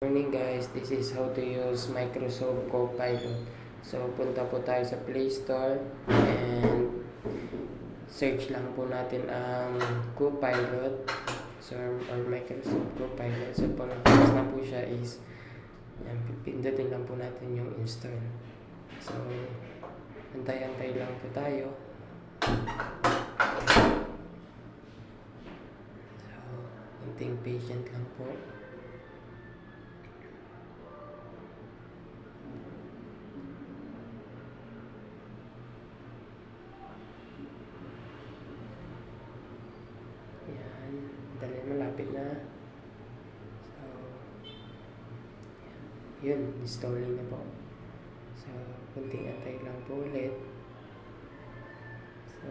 Morning guys, this is how to use Microsoft Copilot. So punta po tayo sa Play Store and search lang po natin ang Copilot or Microsoft Copilot. So pag-press na po siya is yan, pindutin lang po natin yung install. So antay-antay lang po tayo. So hinting patient lang po. Yan, dali malapit na. So, yun, installing na po. So, kunting antay lang po ulit. So,